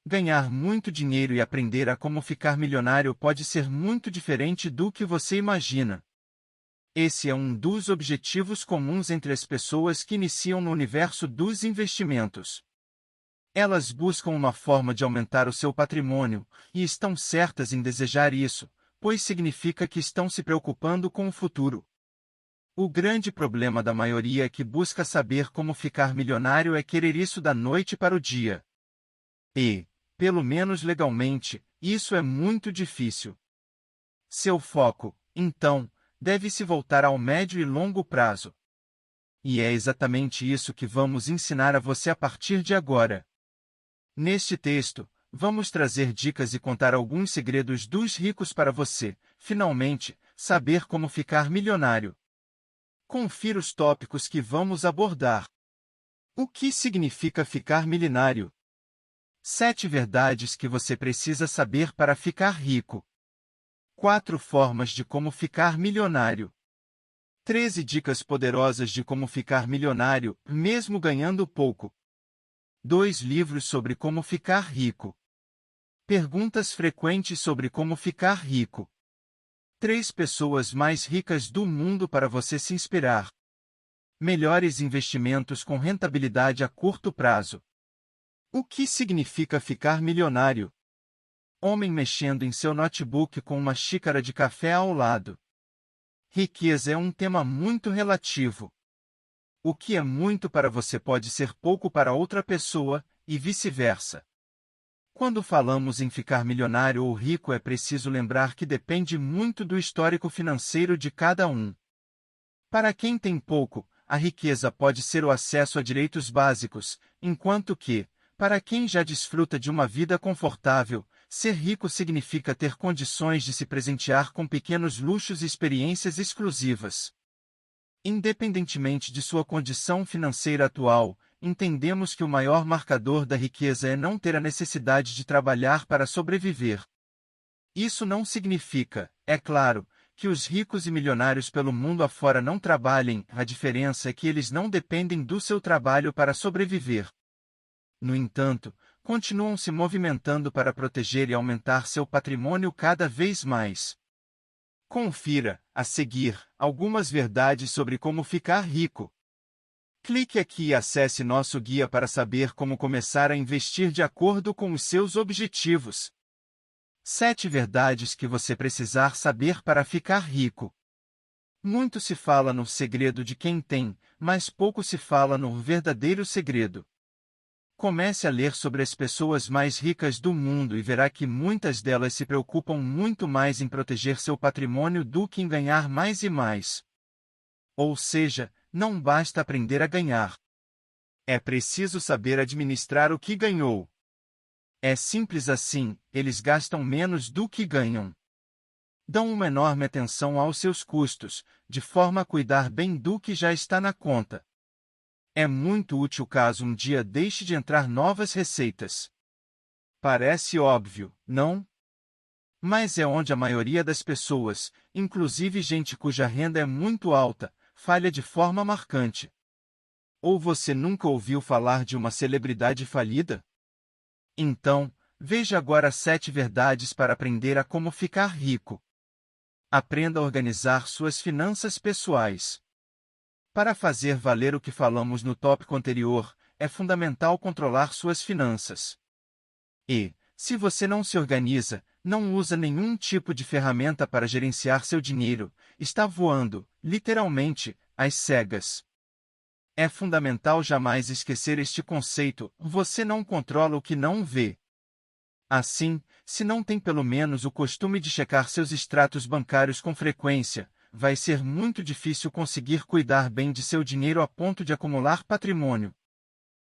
Ganhar muito dinheiro e aprender a como ficar milionário pode ser muito diferente do que você imagina. Esse é um dos objetivos comuns entre as pessoas que iniciam no universo dos investimentos. Elas buscam uma forma de aumentar o seu patrimônio, e estão certas em desejar isso, pois significa que estão se preocupando com o futuro. O grande problema da maioria que busca saber como ficar milionário é querer isso da noite para o dia. E, pelo menos legalmente, isso é muito difícil. Seu foco, então, deve se voltar ao médio e longo prazo. E é exatamente isso que vamos ensinar a você a partir de agora. Neste texto, vamos trazer dicas e contar alguns segredos dos ricos para você, finalmente, saber como ficar milionário. Confira os tópicos que vamos abordar. O que significa ficar milionário? 7 verdades que você precisa saber para ficar rico. 4 formas de como ficar milionário. 13 dicas poderosas de como ficar milionário, mesmo ganhando pouco. 2 livros sobre como ficar rico. Perguntas frequentes sobre como ficar rico. 3 pessoas mais ricas do mundo para você se inspirar. Melhores investimentos com rentabilidade a curto prazo. O que significa ficar milionário? Homem mexendo em seu notebook com uma xícara de café ao lado. Riqueza é um tema muito relativo. O que é muito para você pode ser pouco para outra pessoa, e vice-versa. Quando falamos em ficar milionário ou rico, é preciso lembrar que depende muito do histórico financeiro de cada um. Para quem tem pouco, a riqueza pode ser o acesso a direitos básicos, enquanto que, para quem já desfruta de uma vida confortável, ser rico significa ter condições de se presentear com pequenos luxos e experiências exclusivas. Independentemente de sua condição financeira atual, entendemos que o maior marcador da riqueza é não ter a necessidade de trabalhar para sobreviver. Isso não significa, é claro, que os ricos e milionários pelo mundo afora não trabalhem, a diferença é que eles não dependem do seu trabalho para sobreviver. No entanto, continuam se movimentando para proteger e aumentar seu patrimônio cada vez mais. Confira, a seguir, algumas verdades sobre como ficar rico. Clique aqui e acesse nosso guia para saber como começar a investir de acordo com os seus objetivos. 7 verdades que você precisar saber para ficar rico. Muito se fala no segredo de quem tem, mas pouco se fala no verdadeiro segredo. Comece a ler sobre as pessoas mais ricas do mundo e verá que muitas delas se preocupam muito mais em proteger seu patrimônio do que em ganhar mais e mais. Ou seja, não basta aprender a ganhar. É preciso saber administrar o que ganhou. É simples assim, eles gastam menos do que ganham. Dão uma enorme atenção aos seus custos, de forma a cuidar bem do que já está na conta. É muito útil caso um dia deixe de entrar novas receitas. Parece óbvio, não? Mas é onde a maioria das pessoas, inclusive gente cuja renda é muito alta, falha de forma marcante. Ou você nunca ouviu falar de uma celebridade falida? Então, veja agora 7 verdades para aprender a como ficar rico. Aprenda a organizar suas finanças pessoais. Para fazer valer o que falamos no tópico anterior, é fundamental controlar suas finanças. E, se você não se organiza, não usa nenhum tipo de ferramenta para gerenciar seu dinheiro, está voando, literalmente, às cegas. É fundamental jamais esquecer este conceito: você não controla o que não vê. Assim, se não tem pelo menos o costume de checar seus extratos bancários com frequência, vai ser muito difícil conseguir cuidar bem de seu dinheiro a ponto de acumular patrimônio.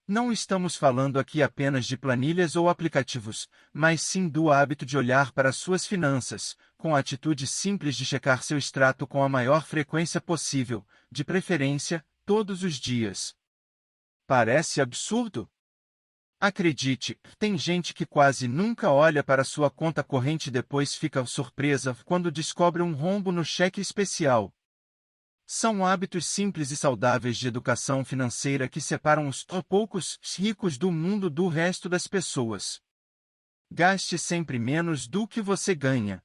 Não estamos falando aqui apenas de planilhas ou aplicativos, mas sim do hábito de olhar para suas finanças, com a atitude simples de checar seu extrato com a maior frequência possível, de preferência, todos os dias. Parece absurdo? Acredite, tem gente que quase nunca olha para sua conta corrente e depois fica surpresa quando descobre um rombo no cheque especial. São hábitos simples e saudáveis de educação financeira que separam os poucos ricos do mundo do resto das pessoas. Gaste sempre menos do que você ganha.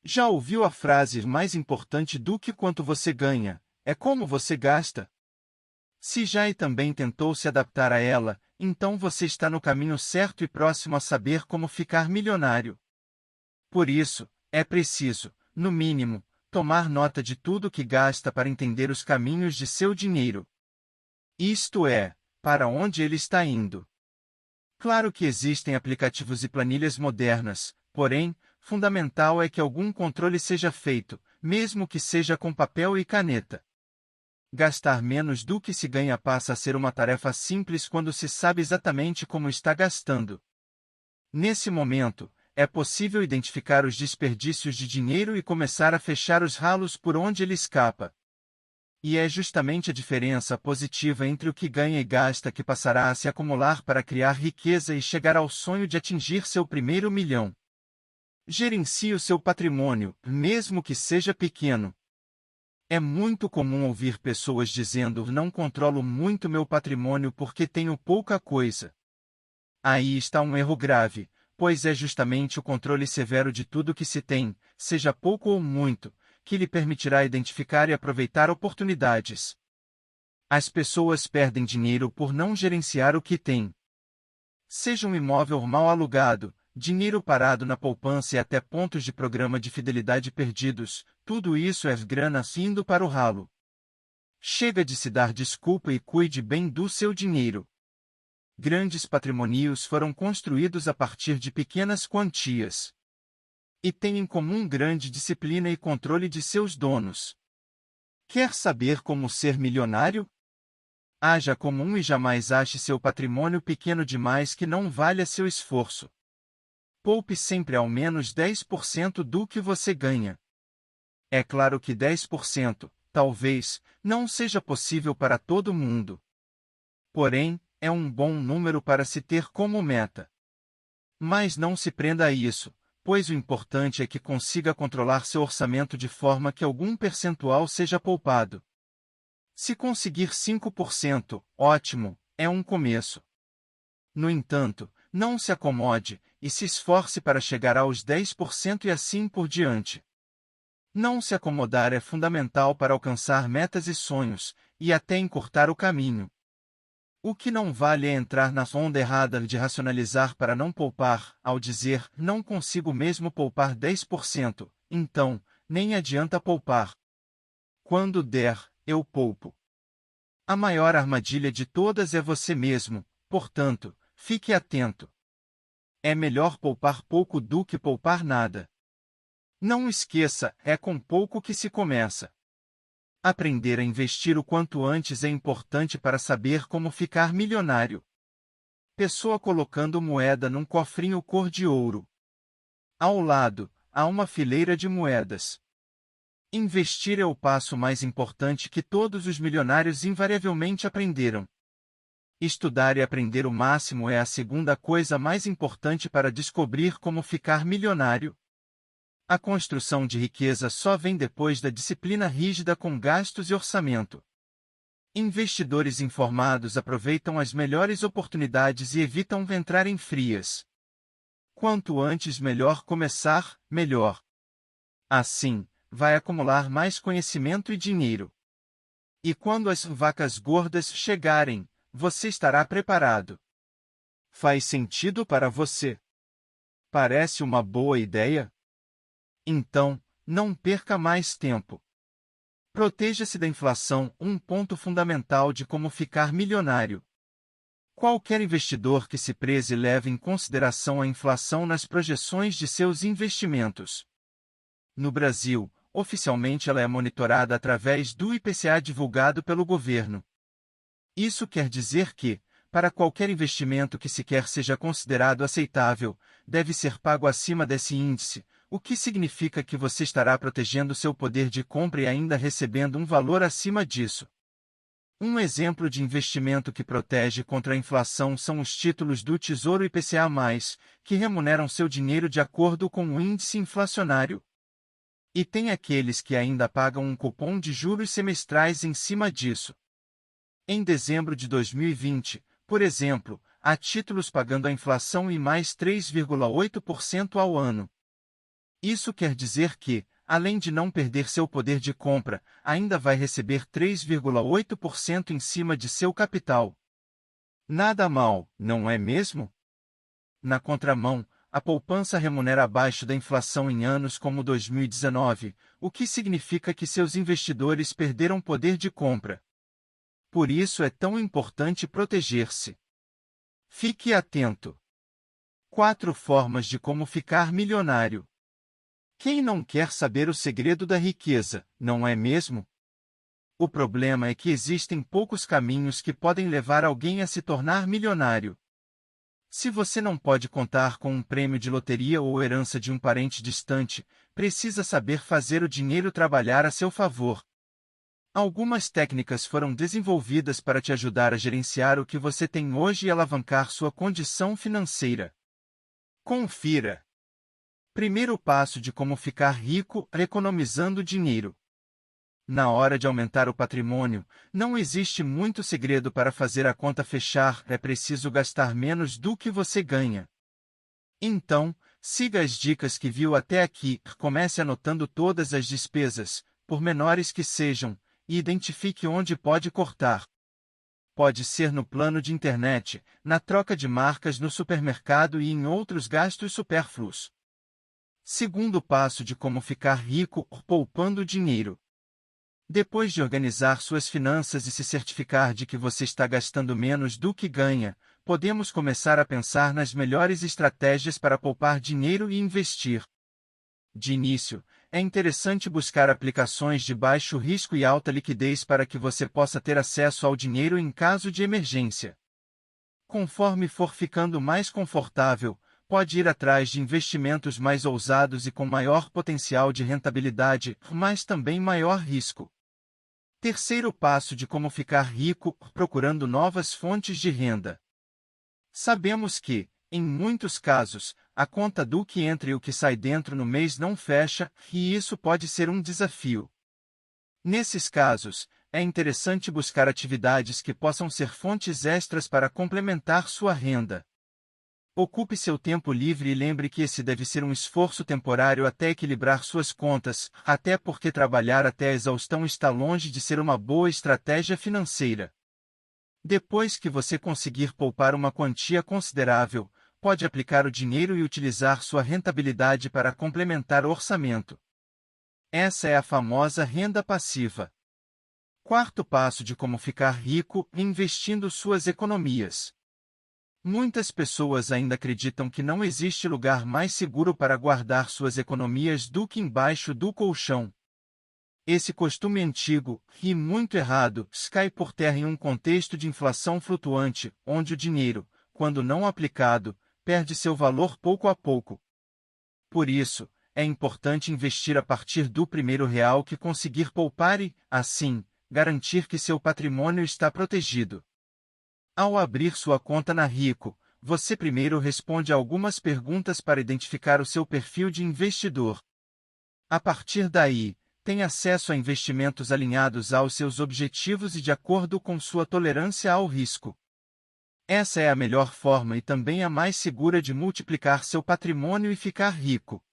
Já ouviu a frase mais importante do que quanto você ganha, é como você gasta? Se já e também tentou se adaptar a ela, então você está no caminho certo e próximo a saber como ficar milionário. Por isso, é preciso, no mínimo, tomar nota de tudo que gasta para entender os caminhos de seu dinheiro. Isto é, para onde ele está indo. Claro que existem aplicativos e planilhas modernas, porém, fundamental é que algum controle seja feito, mesmo que seja com papel e caneta. Gastar menos do que se ganha passa a ser uma tarefa simples quando se sabe exatamente como está gastando. Nesse momento, é possível identificar os desperdícios de dinheiro e começar a fechar os ralos por onde ele escapa. E é justamente a diferença positiva entre o que ganha e gasta que passará a se acumular para criar riqueza e chegar ao sonho de atingir seu primeiro milhão. Gerencie o seu patrimônio, mesmo que seja pequeno. É muito comum ouvir pessoas dizendo: não controlo muito meu patrimônio porque tenho pouca coisa. Aí está um erro grave, pois é justamente o controle severo de tudo que se tem, seja pouco ou muito, que lhe permitirá identificar e aproveitar oportunidades. As pessoas perdem dinheiro por não gerenciar o que têm. Seja um imóvel mal alugado, dinheiro parado na poupança e até pontos de programa de fidelidade perdidos, tudo isso é grana indo para o ralo. Chega de se dar desculpa e cuide bem do seu dinheiro. Grandes patrimônios foram construídos a partir de pequenas quantias. E têm em comum grande disciplina e controle de seus donos. Quer saber como ser milionário? Haja comum e jamais ache seu patrimônio pequeno demais que não valha seu esforço. Poupe sempre ao menos 10% do que você ganha. É claro que 10%, talvez, não seja possível para todo mundo. Porém, é um bom número para se ter como meta. Mas não se prenda a isso, pois o importante é que consiga controlar seu orçamento de forma que algum percentual seja poupado. Se conseguir 5%, ótimo, é um começo. No entanto, não se acomode, e se esforce para chegar aos 10% e assim por diante. Não se acomodar é fundamental para alcançar metas e sonhos, e até encurtar o caminho. O que não vale é entrar na onda errada de racionalizar para não poupar, ao dizer, não consigo mesmo poupar 10%, então, nem adianta poupar. Quando der, eu poupo. A maior armadilha de todas é você mesmo, portanto, fique atento. É melhor poupar pouco do que poupar nada. Não esqueça, é com pouco que se começa. Aprender a investir o quanto antes é importante para saber como ficar milionário. Pessoa colocando moeda num cofrinho cor de ouro. Ao lado, há uma fileira de moedas. Investir é o passo mais importante que todos os milionários invariavelmente aprenderam. Estudar e aprender o máximo é a segunda coisa mais importante para descobrir como ficar milionário. A construção de riqueza só vem depois da disciplina rígida com gastos e orçamento. Investidores informados aproveitam as melhores oportunidades e evitam entrar em frias. Quanto antes melhor começar, melhor. Assim, vai acumular mais conhecimento e dinheiro. E quando as vacas gordas chegarem, você estará preparado. Faz sentido para você? Parece uma boa ideia? Então, não perca mais tempo. Proteja-se da inflação, um ponto fundamental de como ficar milionário. Qualquer investidor que se preze leve em consideração a inflação nas projeções de seus investimentos. No Brasil, oficialmente ela é monitorada através do IPCA divulgado pelo governo. Isso quer dizer que, para qualquer investimento que sequer seja considerado aceitável, deve ser pago acima desse índice, o que significa que você estará protegendo seu poder de compra e ainda recebendo um valor acima disso. Um exemplo de investimento que protege contra a inflação são os títulos do Tesouro IPCA+, que remuneram seu dinheiro de acordo com o índice inflacionário. E tem aqueles que ainda pagam um cupom de juros semestrais em cima disso. Em dezembro de 2020, por exemplo, a títulos pagando a inflação e mais 3,8% ao ano. Isso quer dizer que, além de não perder seu poder de compra, ainda vai receber 3,8% em cima de seu capital. Nada mal, não é mesmo? Na contramão, a poupança remunera abaixo da inflação em anos como 2019, o que significa que seus investidores perderam poder de compra. Por isso é tão importante proteger-se. Fique atento. 4 formas de como ficar milionário. Quem não quer saber o segredo da riqueza, não é mesmo? O problema é que existem poucos caminhos que podem levar alguém a se tornar milionário. Se você não pode contar com um prêmio de loteria ou herança de um parente distante, precisa saber fazer o dinheiro trabalhar a seu favor. Algumas técnicas foram desenvolvidas para te ajudar a gerenciar o que você tem hoje e alavancar sua condição financeira. Confira. Primeiro passo de como ficar rico economizando dinheiro. Na hora de aumentar o patrimônio, não existe muito segredo para fazer a conta fechar, é preciso gastar menos do que você ganha. Então, siga as dicas que viu até aqui, comece anotando todas as despesas, por menores que sejam, e identifique onde pode cortar. Pode ser no plano de internet, na troca de marcas no supermercado e em outros gastos supérfluos. Segundo passo de como ficar rico, poupando dinheiro. Depois de organizar suas finanças e se certificar de que você está gastando menos do que ganha, podemos começar a pensar nas melhores estratégias para poupar dinheiro e investir. De início, é interessante buscar aplicações de baixo risco e alta liquidez para que você possa ter acesso ao dinheiro em caso de emergência. Conforme for ficando mais confortável, pode ir atrás de investimentos mais ousados e com maior potencial de rentabilidade, mas também maior risco. Terceiro passo de como ficar rico, procurando novas fontes de renda. Sabemos que, em muitos casos, a conta do que entra e o que sai dentro no mês não fecha, e isso pode ser um desafio. Nesses casos, é interessante buscar atividades que possam ser fontes extras para complementar sua renda. Ocupe seu tempo livre e lembre que esse deve ser um esforço temporário até equilibrar suas contas, até porque trabalhar até a exaustão está longe de ser uma boa estratégia financeira. Depois que você conseguir poupar uma quantia considerável, pode aplicar o dinheiro e utilizar sua rentabilidade para complementar o orçamento. Essa é a famosa renda passiva. Quarto passo de como ficar rico, investindo suas economias. Muitas pessoas ainda acreditam que não existe lugar mais seguro para guardar suas economias do que embaixo do colchão. Esse costume antigo, e muito errado, cai por terra em um contexto de inflação flutuante, onde o dinheiro, quando não aplicado, perde seu valor pouco a pouco. Por isso, é importante investir a partir do primeiro real que conseguir poupar e, assim, garantir que seu patrimônio está protegido. Ao abrir sua conta na Rico, você primeiro responde a algumas perguntas para identificar o seu perfil de investidor. A partir daí, tem acesso a investimentos alinhados aos seus objetivos e de acordo com sua tolerância ao risco. Essa é a melhor forma e também a mais segura de multiplicar seu patrimônio e ficar rico.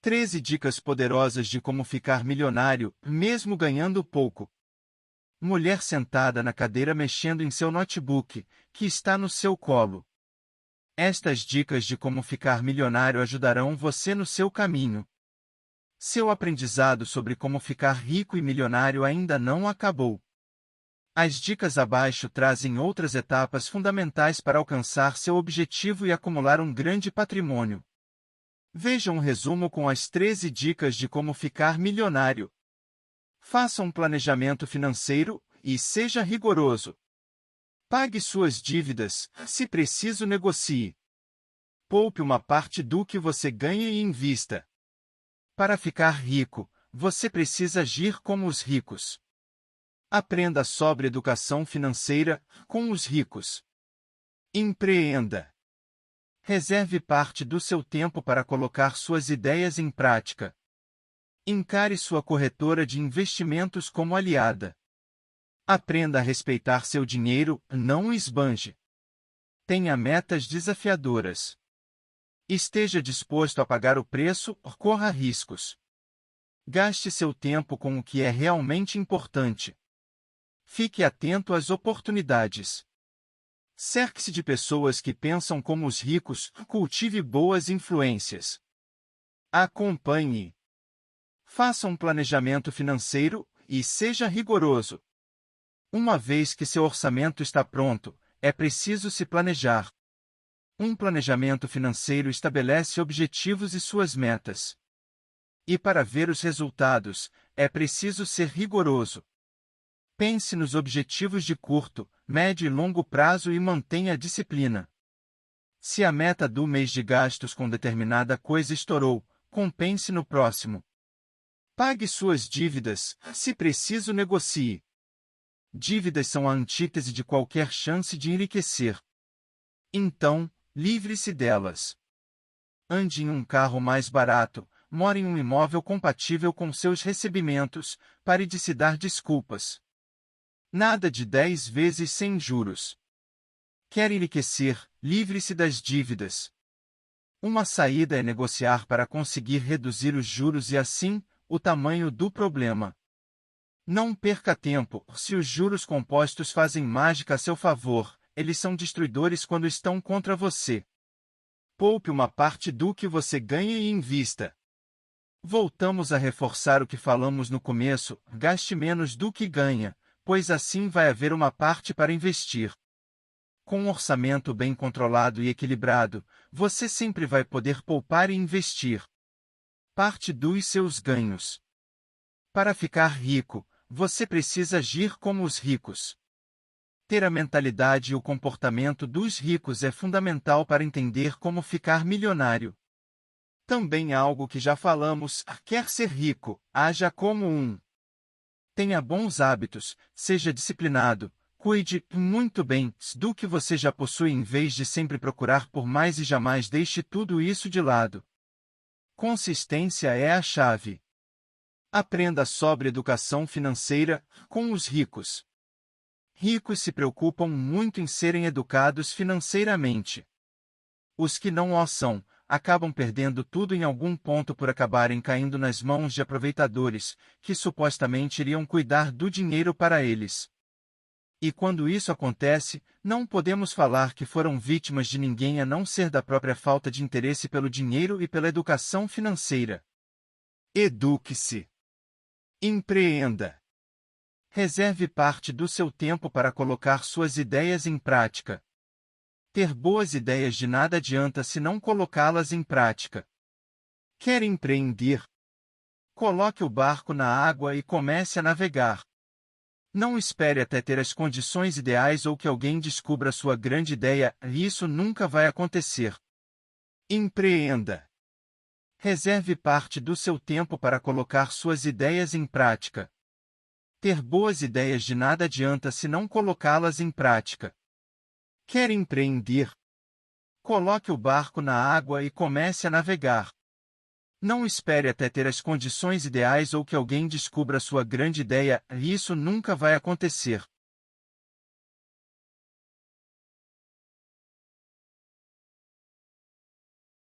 13 dicas poderosas de como ficar milionário, mesmo ganhando pouco. Mulher sentada na cadeira mexendo em seu notebook, que está no seu colo. Estas dicas de como ficar milionário ajudarão você no seu caminho. Seu aprendizado sobre como ficar rico e milionário ainda não acabou. As dicas abaixo trazem outras etapas fundamentais para alcançar seu objetivo e acumular um grande patrimônio. Veja um resumo com as 13 dicas de como ficar milionário. Faça um planejamento financeiro e seja rigoroso. Pague suas dívidas, se preciso negocie. Poupe uma parte do que você ganha e invista. Para ficar rico, você precisa agir como os ricos. Aprenda sobre educação financeira com os ricos. Empreenda. Reserve parte do seu tempo para colocar suas ideias em prática. Encare sua corretora de investimentos como aliada. Aprenda a respeitar seu dinheiro, não o esbanje. Tenha metas desafiadoras. Esteja disposto a pagar o preço, corra riscos. Gaste seu tempo com o que é realmente importante. Fique atento às oportunidades. Cerque-se de pessoas que pensam como os ricos, cultive boas influências. Acompanhe. Faça um planejamento financeiro e seja rigoroso. Uma vez que seu orçamento está pronto, é preciso se planejar. Um planejamento financeiro estabelece objetivos e suas metas. E para ver os resultados, é preciso ser rigoroso. Pense nos objetivos de curto, médio e longo prazo e mantenha a disciplina. Se a meta do mês de gastos com determinada coisa estourou, compense no próximo. Pague suas dívidas, se preciso negocie. Dívidas são a antítese de qualquer chance de enriquecer. Então, livre-se delas. Ande em um carro mais barato, more em um imóvel compatível com seus recebimentos, pare de se dar desculpas. Nada de 10 vezes sem juros. Quer enriquecer, livre-se das dívidas. Uma saída é negociar para conseguir reduzir os juros e assim, o tamanho do problema. Não perca tempo, se os juros compostos fazem mágica a seu favor, eles são destruidores quando estão contra você. Poupe uma parte do que você ganha e invista. Voltamos a reforçar o que falamos no começo, gaste menos do que ganha, pois assim vai haver uma parte para investir. Com um orçamento bem controlado e equilibrado, você sempre vai poder poupar e investir parte dos seus ganhos. Para ficar rico, você precisa agir como os ricos. Ter a mentalidade e o comportamento dos ricos é fundamental para entender como ficar milionário. Também algo que já falamos, quer ser rico, haja como um. Tenha bons hábitos, seja disciplinado, cuide muito bem do que você já possui em vez de sempre procurar por mais e jamais deixe tudo isso de lado. Consistência é a chave. Aprenda sobre educação financeira com os ricos. Ricos se preocupam muito em serem educados financeiramente. Os que não o são, acabam perdendo tudo em algum ponto por acabarem caindo nas mãos de aproveitadores, que supostamente iriam cuidar do dinheiro para eles. E quando isso acontece, não podemos falar que foram vítimas de ninguém a não ser da própria falta de interesse pelo dinheiro e pela educação financeira. Eduque-se. Empreenda. Reserve parte do seu tempo para colocar suas ideias em prática. Ter boas ideias de nada adianta se não colocá-las em prática. Quer empreender? Coloque o barco na água e comece a navegar. Não espere até ter as condições ideais ou que alguém descubra sua grande ideia, isso nunca vai acontecer. Empreenda. Reserve parte do seu tempo para colocar suas ideias em prática. Ter boas ideias de nada adianta se não colocá-las em prática. Quer empreender? Coloque o barco na água e comece a navegar. Não espere até ter as condições ideais ou que alguém descubra sua grande ideia, isso nunca vai acontecer.